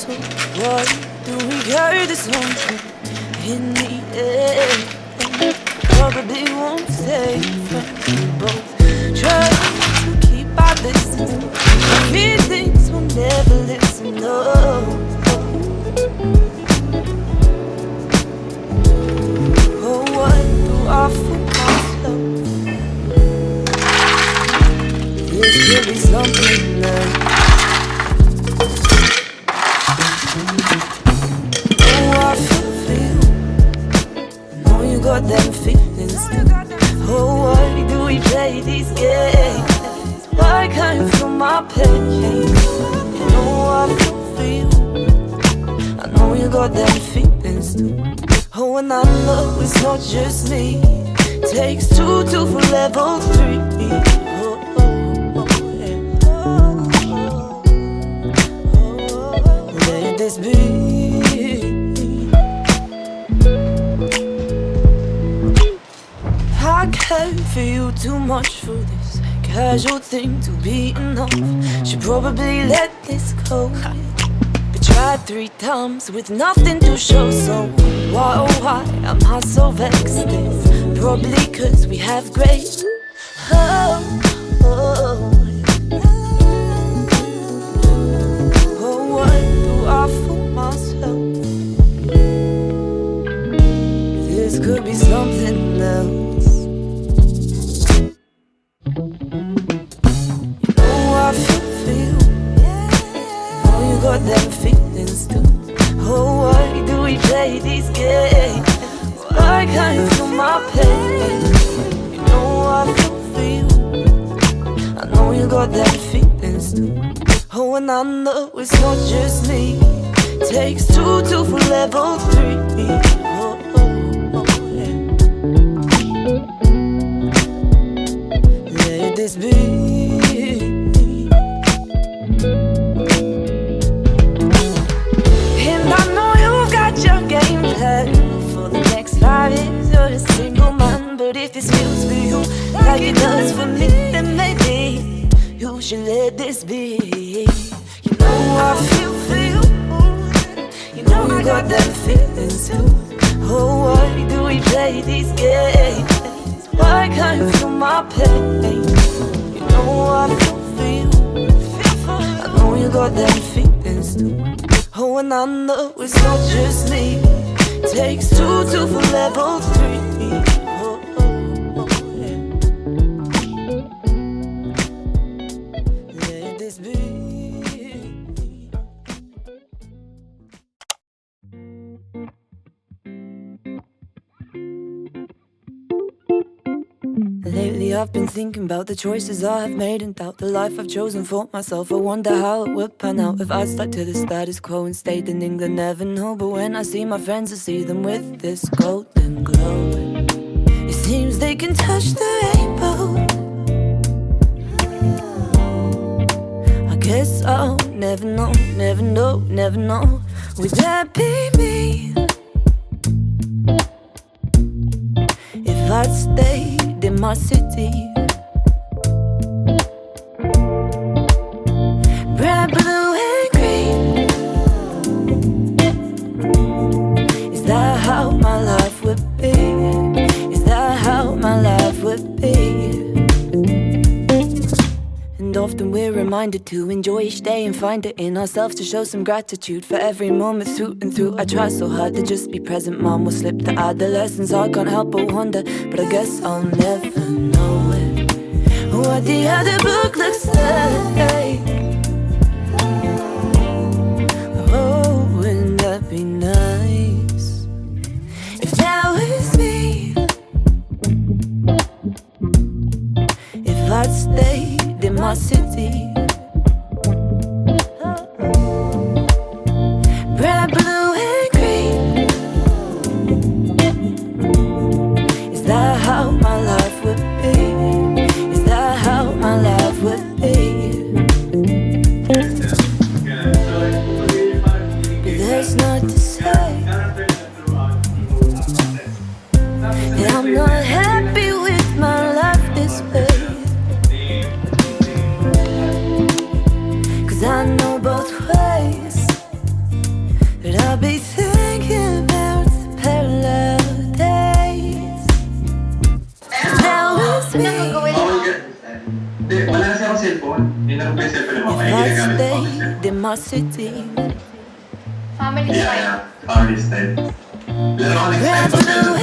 So why do we carry this on in the air? Probably won't stay friends. We both try to keep our distance. Feelings will never listen. No. Oh, what do I fool myself? This could be something else. Oh, I feel. Know you got them feelings too. Oh, why do we play these games? Why can't you feel my pain? You know I feel. I know you got them feelings too. Oh, and I know it's not just me. Takes two to for level 3. Let this be. I care for you too much for this casual thing to be enough. Should probably let this go. But tried 3 times with nothing to show. So why, oh why am I so vexed? It's probably cause we have grace. Oh, oh. Oh, what do I fool myself? This could be something else. I feel. Oh, you got them feelings too. Oh, why do we play these games? Why can't you feel my pain? You know I feel. I know you got them feelings too. Oh, and I know it's not just me. Takes 2 to for level 3. Oh, oh, oh, yeah. Let this be. And I know you've got your game plan for the next 5 years. You're a single man, but if this feels for you like it does for me, then maybe you should let this be. You know I feel for you. You know you got them feelings too. Oh, why do we play these games? Why can't you feel my pain? You know I feel for you. I know you got them feelings too. Oh, and I know it's not just me. Takes 2 to for level 3. Oh, oh, oh, yeah. Let this be. Lately I've been thinking about the choices I have made and doubt the life I've chosen for myself. I wonder how it would pan out if I stuck to the status quo and stayed in England. Never know, but when I see my friends I see them with this golden glow. It seems they can touch the rainbow. I guess I'll never know, never know, never know. Would that be me? If I'd stayed in my city. Red, blue and green. Is that how my life would be? Is that how my life would be? And often we're reminded to enjoy each day and find it in ourselves to show some gratitude for every moment through and through. I try so hard to just be present, mom will slip the adolescence. I can't help but wonder, but I guess I'll never know it. What the other book looks like. Oh, wouldn't that be nice if that was me? If I'd stayed in my city. Red, blue and green. Is that how my life would be? Is that how my life would be? animosity. Family style. Family style. Pero next time, pag